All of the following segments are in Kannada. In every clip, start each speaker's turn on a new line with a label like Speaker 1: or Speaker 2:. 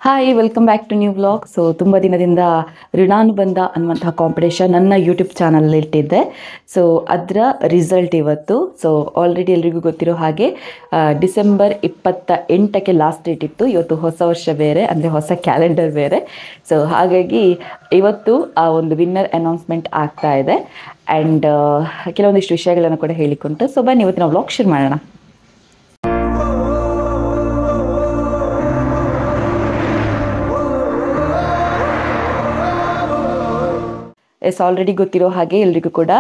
Speaker 1: Hi welcome back to new vlog. So ತುಂಬ ದಿನದಿಂದ ಋಣಾನುಬಂಧ ಅನ್ನುವಂತಹ ಕಾಂಪಿಟೇಷನ್ ನನ್ನ ಯೂಟ್ಯೂಬ್ ಚಾನಲಲ್ಲಿ ಇಟ್ಟಿದ್ದೆ. ಸೊ ಅದರ ರಿಸಲ್ಟ್ ಇವತ್ತು. ಸೊ ಆಲ್ರೆಡಿ ಎಲ್ರಿಗೂ ಗೊತ್ತಿರೋ ಹಾಗೆ ಡಿಸೆಂಬರ್ 28ಕ್ಕೆ ಲಾಸ್ಟ್ ಡೇಟ್ ಇತ್ತು. ಇವತ್ತು ಹೊಸ ವರ್ಷ ಬೇರೆ, ಅಂದರೆ ಹೊಸ ಕ್ಯಾಲೆಂಡರ್ ಬೇರೆ. ಸೊ ಹಾಗಾಗಿ ಇವತ್ತು ಆ ಒಂದು ವಿನ್ನರ್ ಅನೌನ್ಸ್ಮೆಂಟ್ ಆಗ್ತಾ ಇದೆ. ಆ್ಯಂಡ್ ಕೆಲವೊಂದಿಷ್ಟು ವಿಷಯಗಳನ್ನು ಕೂಡ ಹೇಳಿಕೊಂಡು ಸೊ ಬನ್ನಿ ಇವತ್ತು ನಾವು ವ್ಲಾಗ್ ಶೇರ್ ಮಾಡೋಣ. ಆಲ್ರೆಡಿ ಗೊತ್ತಿರೋ ಹಾಗೆ ಎಲ್ರಿಗೂ ಕೂಡ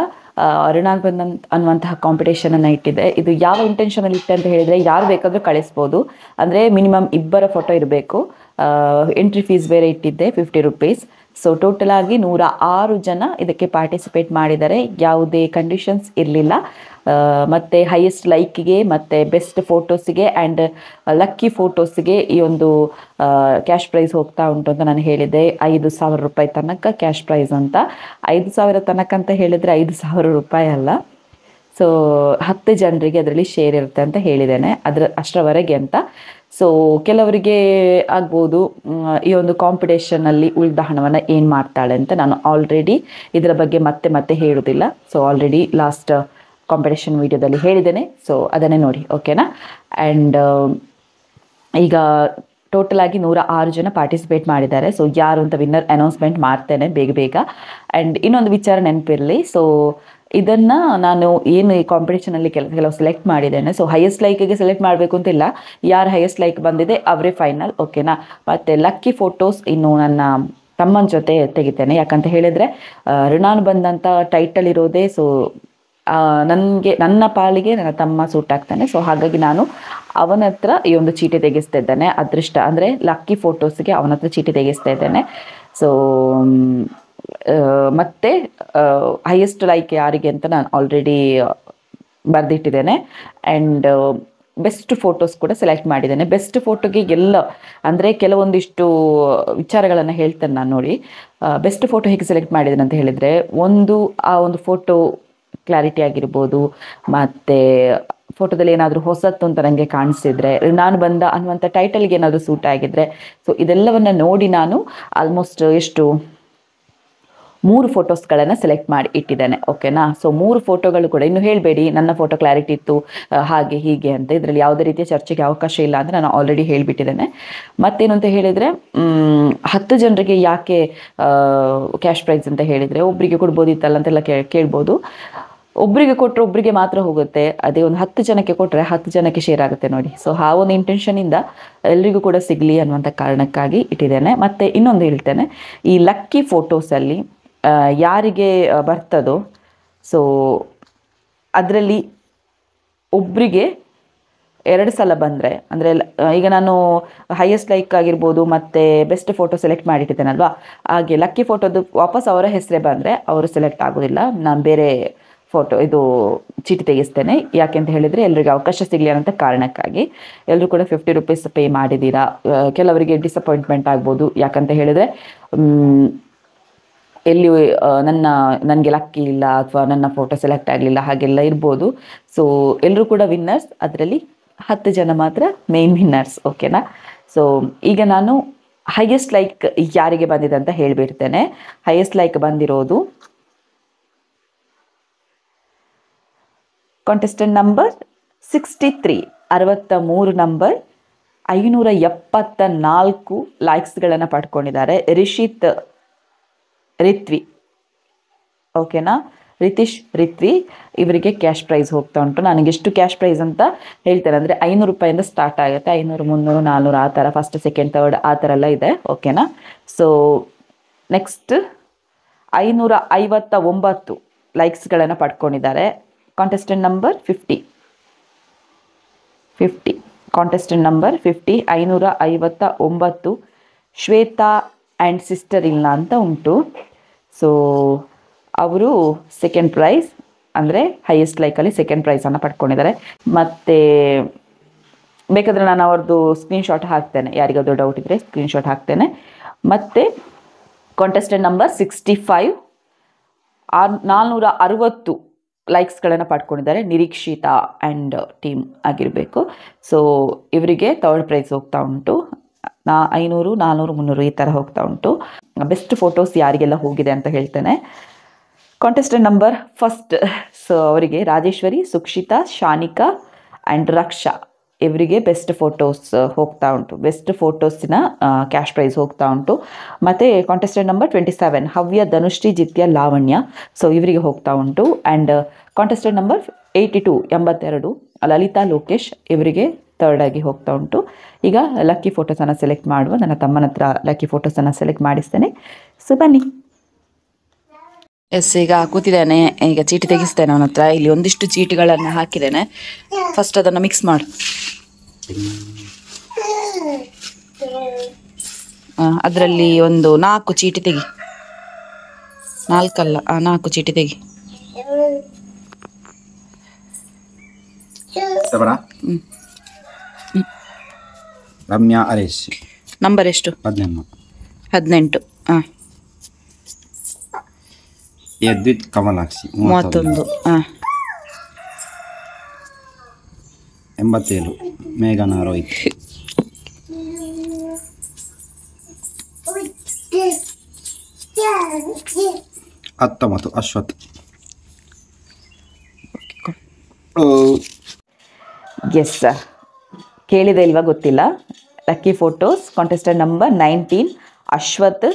Speaker 1: ಋಣಾನುಬಂಧ ಅನ್ನುವಂತಹ ಕಾಂಪಿಟೇಷನನ್ನು ಇಟ್ಟಿದೆ. ಇದು ಯಾವ ಇಂಟೆನ್ಷನಲ್ಲಿ ಇಟ್ಟೆ ಅಂತ ಹೇಳಿದರೆ, ಯಾರು ಬೇಕಾದರೂ ಕಳಿಸ್ಬೋದು. ಅಂದರೆ ಮಿನಿಮಮ್ 2 ಫೋಟೋ ಇರಬೇಕು. ಎಂಟ್ರಿ ಫೀಸ್ ಬೇರೆ ಇಟ್ಟಿದ್ದೆ 50 ರುಪೀಸ್. ಸೊ ಟೋಟಲ್ ಆಗಿ 106 ಜನ ಇದಕ್ಕೆ ಪಾರ್ಟಿಸಿಪೇಟ್ ಮಾಡಿದ್ದಾರೆ. ಯಾವುದೇ ಕಂಡೀಷನ್ಸ್ ಇರಲಿಲ್ಲ. ಮತ್ತು ಹೈಯೆಸ್ಟ್ ಲೈಕಿಗೆ ಮತ್ತು ಬೆಸ್ಟ್ ಫೋಟೋಸಿಗೆ ಆ್ಯಂಡ್ ಲಕ್ಕಿ ಫೋಟೋಸಿಗೆ ಈ ಒಂದು ಕ್ಯಾಶ್ ಪ್ರೈಸ್ ಹೋಗ್ತಾ ಉಂಟು ಅಂತ ನಾನು ಹೇಳಿದೆ. 5,000 ರೂಪಾಯಿ ತನಕ ಕ್ಯಾಶ್ ಪ್ರೈಸ್ ಅಂತ. 5,000 ತನಕ ಅಂತ ಹೇಳಿದರೆ 5,000 ರೂಪಾಯಿ ಅಲ್ಲ. ಸೊ 10 ಜನರಿಗೆ ಅದರಲ್ಲಿ ಶೇರ್ ಇರುತ್ತೆ ಅಂತ ಹೇಳಿದ್ದೇನೆ, ಅಷ್ಟರವರೆಗೆ ಅಂತ. ಸೊ ಕೆಲವರಿಗೆ ಆಗ್ಬೋದು ಈ ಒಂದು ಕಾಂಪಿಟೇಷನಲ್ಲಿ ಉಳಿದ ಹಣವನ್ನು ಏನು ಮಾಡ್ತಾಳೆ ಅಂತ. ನಾನು ಆಲ್ರೆಡಿ ಇದರ ಬಗ್ಗೆ ಮತ್ತೆ ಹೇಳೋದಿಲ್ಲ. ಸೊ ಆಲ್ರೆಡಿ ಲಾಸ್ಟ್ ಕಾಂಪಿಟೇಷನ್ ವಿಡಿಯೋದಲ್ಲಿ ಹೇಳಿದ್ದೇನೆ. ಸೊ ಅದನ್ನೇ ನೋಡಿ, ಓಕೆನಾ. ಆ್ಯಂಡ್ ಈಗ ಟೋಟಲ್ ಆಗಿ 106 ಜನ ಪಾರ್ಟಿಸಿಪೇಟ್ ಮಾಡಿದ್ದಾರೆ. ಸೊ ಯಾರು ಅಂತ ವಿನ್ನರ್ ಅನೌನ್ಸ್ಮೆಂಟ್ ಮಾಡ್ತೇನೆ ಬೇಗ. ಆ್ಯಂಡ್ ಇನ್ನೊಂದು ವಿಚಾರ ನೆನಪಿರಲಿ. ಸೊ ಇದನ್ನು ನಾನು ಏನು ಈ ಕಾಂಪಿಟೇಷನಲ್ಲಿ ಕೆಲವು ಸೆಲೆಕ್ಟ್ ಮಾಡಿದ್ದೇನೆ. ಸೊ ಹೈಯೆಸ್ಟ್ ಲೈಕಿಗೆ ಸೆಲೆಕ್ಟ್ ಮಾಡಬೇಕು ಅಂತಿಲ್ಲ. ಯಾರು ಹೈಯೆಸ್ಟ್ ಲೈಕ್ ಬಂದಿದೆ ಅವರೇ ಫೈನಲ್, ಓಕೆನಾ. ಮತ್ತು ಲಕ್ಕಿ ಫೋಟೋಸ್ ಇನ್ನು ನನ್ನ ತಮ್ಮನ ಜೊತೆ ತೆಗಿತೇನೆ. ಯಾಕಂತ ಹೇಳಿದರೆ ಋಣಾನುಬಂಧ ಅಂತ ಟೈಟಲ್ ಇರೋದೇ ಸೊ ನನ್ನ ಪಾಲಿಗೆ ನನ್ನ ತಮ್ಮ ಸೂಟ್ ಆಗ್ತಾನೆ. ಸೊ ಹಾಗಾಗಿ ನಾನು ಅವನ ಹತ್ರ ಈ ಒಂದು ಚೀಟಿ ತೆಗೆಸ್ತಾ ಇದ್ದೇನೆ. ಅದೃಷ್ಟ ಅಂದರೆ ಲಕ್ಕಿ ಫೋಟೋಸ್ಗೆ ಅವನ ಹತ್ರ ಚೀಟಿ ತೆಗೆಸ್ತಾ ಇದ್ದೇನೆ. ಸೊ ಮತ್ತು ಹೈಯೆಸ್ಟ್ ಲೈಕ್ ಯಾರಿಗೆ ಅಂತ ನಾನು ಆಲ್ರೆಡಿ ಬರೆದಿಟ್ಟಿದ್ದೇನೆ. ಆ್ಯಂಡ್ ಬೆಸ್ಟ್ ಫೋಟೋಸ್ ಕೂಡ ಸೆಲೆಕ್ಟ್ ಮಾಡಿದ್ದೇನೆ. ಬೆಸ್ಟ್ ಫೋಟೋಗೆ ಎಲ್ಲ ಅಂದರೆ ಕೆಲವೊಂದಿಷ್ಟು ವಿಚಾರಗಳನ್ನು ಹೇಳ್ತೇನೆ ನಾನು, ನೋಡಿ. ಬೆಸ್ಟ್ ಫೋಟೋ ಹೇಗೆ ಸೆಲೆಕ್ಟ್ ಮಾಡಿದ್ದೇನೆ ಅಂತ ಹೇಳಿದರೆ, ಆ ಒಂದು ಫೋಟೋ ಕ್ಲಾರಿಟಿ ಆಗಿರ್ಬೋದು, ಮತ್ತು ಫೋಟೋದಲ್ಲಿ ಏನಾದರೂ ಹೊಸತ್ತು ಅಂತ ನನಗೆ ಕಾಣಿಸಿದ್ರೆ, ಋಣಾನುಬಂಧ ಅನ್ನುವಂಥ ಟೈಟಲ್ಗೆ ಏನಾದರೂ ಸೂಟ್ ಆಗಿದ್ದರೆ, ಸೊ ಇದೆಲ್ಲವನ್ನು ನೋಡಿ ನಾನು ಆಲ್ಮೋಸ್ಟ್ 3 ಫೋಟೋಸ್ಗಳನ್ನು ಸೆಲೆಕ್ಟ್ ಮಾಡಿ ಇಟ್ಟಿದ್ದೇನೆ, ಓಕೆನಾ. ಸೊ 3 ಫೋಟೋಗಳು ಕೂಡ ಇನ್ನು ಹೇಳಬೇಡಿ ನನ್ನ ಫೋಟೋ ಕ್ಲಾರಿಟಿ ಇತ್ತು ಹಾಗೆ ಹೀಗೆ ಅಂತ. ಇದರಲ್ಲಿ ಯಾವುದೇ ರೀತಿಯ ಚರ್ಚೆಗೆ ಅವಕಾಶ ಇಲ್ಲ ಅಂತ ನಾನು ಆಲ್ರೆಡಿ ಹೇಳಿಬಿಟ್ಟಿದ್ದೇನೆ. ಮತ್ತೇನು ಅಂತ ಹೇಳಿದರೆ, 10 ಜನರಿಗೆ ಯಾಕೆ ಕ್ಯಾಶ್ ಪ್ರೈಸ್ ಅಂತ ಹೇಳಿದರೆ, ಒಬ್ಬರಿಗೆ ಕೊಡ್ಬೋದಿತ್ತಲ್ಲ ಅಂತೆಲ್ಲ ಕೇಳ್ಬೋದು. ಒಬ್ಬರಿಗೆ ಕೊಟ್ಟರೆ ಒಬ್ಬರಿಗೆ ಮಾತ್ರ ಹೋಗುತ್ತೆ. ಅದೇ ಒಂದು 10 ಜನಕ್ಕೆ ಕೊಟ್ಟರೆ 10 ಜನಕ್ಕೆ ಶೇರ್ ಆಗುತ್ತೆ ನೋಡಿ. ಸೊ ಆ ಒಂದು ಇಂಟೆನ್ಷನಿಂದ ಎಲ್ರಿಗೂ ಕೂಡ ಸಿಗಲಿ ಅನ್ನುವಂಥ ಕಾರಣಕ್ಕಾಗಿ ಇಟ್ಟಿದ್ದೇನೆ. ಮತ್ತು ಇನ್ನೊಂದು ಹೇಳ್ತೇನೆ, ಈ ಲಕ್ಕಿ ಫೋಟೋಸಲ್ಲಿ ಯಾರಿಗೆ ಬರ್ತದೋ ಸೊ ಅದರಲ್ಲಿ ಒಬ್ಬರಿಗೆ 2 ಸಲ ಬಂದರೆ, ಅಂದರೆ ಈಗ ನಾನು ಹೈಯೆಸ್ಟ್ ಲೈಕ್ ಆಗಿರ್ಬೋದು ಮತ್ತು ಬೆಸ್ಟ್ ಫೋಟೋ ಸೆಲೆಕ್ಟ್ ಮಾಡಿಟ್ಟಿದ್ದೇನಲ್ವಾ, ಹಾಗೆ ಲಕ್ಕಿ ಫೋಟೋದು ವಾಪಸ್ ಅವರ ಹೆಸರೇ ಬಂದರೆ ಅವರು ಸೆಲೆಕ್ಟ್ ಆಗೋದಿಲ್ಲ. ನಾನು ಬೇರೆ ಫೋಟೋ ಚೀಟಿ ತೆಗೆಸ್ತೇನೆ. ಯಾಕೆಂತ ಹೇಳಿದರೆ ಎಲ್ರಿಗೂ ಅವಕಾಶ ಸಿಗಲಿ ಅನ್ನೋಂಥ ಕಾರಣಕ್ಕಾಗಿ. ಎಲ್ಲರೂ ಕೂಡ 50 ರುಪೀಸ್ ಪೇ ಮಾಡಿದ್ದೀರಾ. ಕೆಲವರಿಗೆ ಡಿಸಪಾಯಿಂಟ್ಮೆಂಟ್ ಆಗ್ಬೋದು. ಯಾಕಂತ ಹೇಳಿದರೆ ಎಲ್ಲಿ ನನಗೆ ಲಕ್ಕಿ ಇಲ್ಲ ಅಥವಾ ನನ್ನ ಫೋಟೋ ಸೆಲೆಕ್ಟ್ ಆಗಲಿಲ್ಲ ಹಾಗೆಲ್ಲ ಇರ್ಬೋದು. ಸೊ ಎಲ್ಲರೂ ಕೂಡ ವಿನ್ನರ್ಸ್. ಅದರಲ್ಲಿ 10 ಜನ ಮಾತ್ರ ಮೇನ್ ವಿನ್ನರ್ಸ್, ಓಕೆನಾ. ಸೊ ಈಗ ನಾನು ಹೈಯೆಸ್ಟ್ ಲೈಕ್ ಯಾರಿಗೆ ಬಂದಿದೆ ಅಂತ ಹೇಳಿಬಿಡ್ತೇನೆ. ಹೈಯೆಸ್ಟ್ ಲೈಕ್ ಬಂದಿರೋದು ಕಾಂಟೆಸ್ಟೆಂಟ್ ನಂಬರ್ 63 ನಂಬರ್ 574 ಲೈಕ್ಸ್ಗಳನ್ನು ಪಡ್ಕೊಂಡಿದ್ದಾರೆ. ರಿತ್ವಿ, ಓಕೆನಾ. ರಿತ್ವಿ ಇವರಿಗೆ ಕ್ಯಾಶ್ ಪ್ರೈಸ್ ಹೋಗ್ತಾ ಉಂಟು. ನನಗೆ ಎಷ್ಟು ಕ್ಯಾಶ್ ಪ್ರೈಸ್ ಅಂತ ಹೇಳ್ತೇನೆ ಅಂದರೆ 500 ರೂಪಾಯಿಂದ ಸ್ಟಾರ್ಟ್ ಆಗುತ್ತೆ. 500, 300, 400 ಆ ಥರ, ಫಸ್ಟ್, ಸೆಕೆಂಡ್, ಥರ್ಡ್ ಆ ಥರ ಎಲ್ಲ ಇದೆ, ಓಕೆನಾ. ಸೊ ನೆಕ್ಸ್ಟ್ 559 ಲೈಕ್ಸ್ಗಳನ್ನು ಪಡ್ಕೊಂಡಿದ್ದಾರೆ. Contestant number 50 contestant number 50 559 Shweta and sister ಇಲ್ಲ ಅಂತ ಉಂಟು. ಸೊ ಅವರು ಸೆಕೆಂಡ್ ಪ್ರೈಸ್ ಅಂದರೆ ಹೈಯೆಸ್ಟ್ ಲೈಕಲ್ಲಿ ಸೆಕೆಂಡ್ ಪ್ರೈಸನ್ನು ಪಡ್ಕೊಂಡಿದ್ದಾರೆ. ಮತ್ತು ಬೇಕಾದರೆ ನಾನು ಅವ್ರದ್ದು ಸ್ಕ್ರೀನ್ಶಾಟ್ ಹಾಕ್ತೇನೆ, ಯಾರಿಗಾದರೂ ಡೌಟ್ ಇದ್ದರೆ ಸ್ಕ್ರೀನ್ಶಾಟ್ ಹಾಕ್ತೇನೆ. ಮತ್ತು ಕಾಂಟೆಸ್ಟೆಂಟ್ ನಂಬರ್ 65 460 ಲೈಕ್ಸ್ಗಳನ್ನು ಪಡ್ಕೊಂಡಿದ್ದಾರೆ. ನಿರೀಕ್ಷಿತಾ ಆ್ಯಂಡ್ ಟೀಮ್ ಆಗಿರಬೇಕು. ಸೊ ಇವರಿಗೆ ಥರ್ಡ್ ಪ್ರೈಸ್ ಹೋಗ್ತಾ ಉಂಟು. 500, 400, 300 ಈ ಥರ ಹೋಗ್ತಾ ಉಂಟು. ಬೆಸ್ಟ್ ಫೋಟೋಸ್ ಯಾರಿಗೆಲ್ಲ ಹೋಗಿದೆ ಅಂತ ಹೇಳ್ತೇನೆ. ಕಾಂಟೆಸ್ಟೆಂಟ್ ನಂಬರ್ ಫಸ್ಟ್, ಸೊ ಅವರಿಗೆ ರಾಜೇಶ್ವರಿ, ಸುಕ್ಷಿತಾ, ಶಾನಿಕಾ ಆ್ಯಂಡ್ ರಕ್ಷಾ ಇವರಿಗೆ ಬೆಸ್ಟ್ ಫೋಟೋಸ್ ಹೋಗ್ತಾ ಉಂಟು. ಬೆಸ್ಟ್ ಫೋಟೋಸಿನ ಕ್ಯಾಶ್ ಪ್ರೈಸ್ ಹೋಗ್ತಾ ಉಂಟು. ಮತ್ತು contestant number 27 Havya, Dhanushree, Jitya, Lavanya, so ಇವರಿಗೆ ಹೋಗ್ತಾ ಉಂಟು. And contestant number 82 82 Lalitha, Lokesh ಇವರಿಗೆ ಥರ್ಡ್ ಆಗಿ ಹೋಗ್ತಾ ಉಂಟು. ಈಗ ಲಕ್ಕಿ ಫೋಟೋಸನ್ನು ಸೆಲೆಕ್ಟ್ ಮಾಡುವ. ನನ್ನ ತಮ್ಮನ ಹತ್ರ ಲಕ್ಕಿ ಫೋಟೋಸನ್ನು ಸೆಲೆಕ್ಟ್ ಮಾಡಿಸ್ತೇನೆ. ಸೊ ಬನ್ನಿ. ಎಸ್, ಈಗ ಕೂತಿದ್ದೇನೆ. ಈಗ ಚೀಟಿ ತೆಗಿಸ್ತೇನೆ ಅವನ ಹತ್ರ. ಇಲ್ಲಿ ಒಂದಿಷ್ಟು ಚೀಟಿಗಳನ್ನು ಹಾಕಿದ್ದೇನೆ. ಫಸ್ಟ್ ಅದನ್ನು ಮಿಕ್ಸ್ ಮಾಡು. ಅದರಲ್ಲಿ ಒಂದು 4 ಚೀಟಿ ತೆಗಿ. 4 ಅಲ್ಲ, 4 ಚೀಟಿ ತೆಗಿ.
Speaker 2: ರಮ್ಯಾ ಹರೀಶ್.
Speaker 1: ನಂಬರ್ ಎಷ್ಟು? 18. ಹಾಂ.
Speaker 2: ಯದ್ವಿತ್ ಕಮಲಾಕ್ಷಿ
Speaker 1: 31. ಹಾಂ.
Speaker 2: 87 ಮೇಘನಾ ರೋಹಿತ್. 19 ಅಶ್ವಥ್.
Speaker 1: ಎಸ್, ಕೇಳಿದೆ ಇಲ್ವಾ ಗೊತ್ತಿಲ್ಲ. Lucky photos contestant number 19 Ashwath,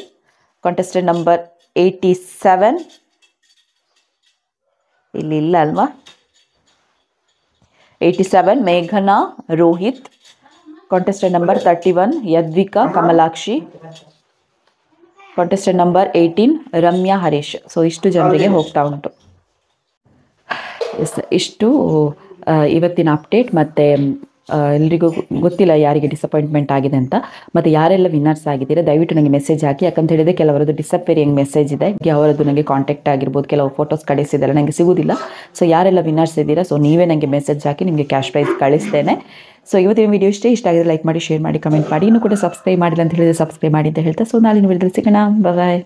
Speaker 1: contestant number 87 ಇಲ್ಲಿ ಇಲ್ಲ ಅಲ್ವಾ, 87 ಮೇಘನಾ Rohit, contestant number 31 Yadvika Kamalakshi, contestant number 18 Ramya Harish. So ಇಷ್ಟು ಜನರಿಗೆ ಹೋಗ್ತಾ ಉಂಟು. ಎಸ್, ಇಷ್ಟು ಇವತ್ತಿನ ಅಪ್ಡೇಟ್. ಮತ್ತು ಎಲ್ರಿಗೂ ಗೊತ್ತಿಲ್ಲ ಯಾರಿಗೆ ಡಿಸಪಾಯಿಂಟ್ಮೆಂಟ್ ಆಗಿದೆ ಅಂತ. ಮತ್ತು ಯಾರೆಲ್ಲ ವಿನ್ನರ್ಸ್ ಆಗಿದ್ದೀರಾ ದಯವಿಟ್ಟು ನನಗೆ ಮೆಸೇಜ್ ಹಾಕಿ. ಯಾಕಂತ ಹೇಳಿದರೆ ಕೆಲವರದ್ದು ಡಿಸಪೇರಿಂಗ್ ಮೆಸೇಜ್ ಇದೆ, ಅವರದ್ದು ನನಗೆ ಕಾಂಟ್ಯಾಕ್ಟ್ ಆಗಿರ್ಬೋದು, ಕೆಲವು ಫೋಟೋಸ್ ಕಳಿಸಿದ್ದಾರೆ, ನನಗೆ ಸಿಗೋದಿಲ್ಲ. ಸೊ ಯಾರೆಲ್ಲ ವಿನ್ನರ್ಸ್ ಇದ್ದೀರಾ, ಸೊ ನೀವೇ ನನಗೆ ಮೆಸೇಜ್ ಹಾಕಿ, ನಿಮಗೆ ಕ್ಯಾಶ್ ಪ್ರೈಸ್ ಕಳಿಸ್ತೇನೆ. ಸೊ ಇವತ್ತಿನ ವಿಡಿಯೋ ಇಷ್ಟ ಆಗಿದ್ರೆ ಲೈಕ್ ಮಾಡಿ, ಶೇರ್ ಮಾಡಿ, ಕಮೆಂಟ್ ಮಾಡಿ. ಇನ್ನೂ ಕೂಡ ಸಬ್ಸ್ಕ್ರೈಬ್ ಮಾಡಿಲ್ಲ ಅಂತ ಹೇಳಿದರೆ ಸಬ್ಸ್ಕ್ರೈಬ್ ಮಾಡಿ ಅಂತ ಹೇಳ್ತಾ, ಸೊ ನಾಳಿನ ವಿಡಿಯೋದಲ್ಲಿ ಸಿಗೋಣ. ಬಾಯ್.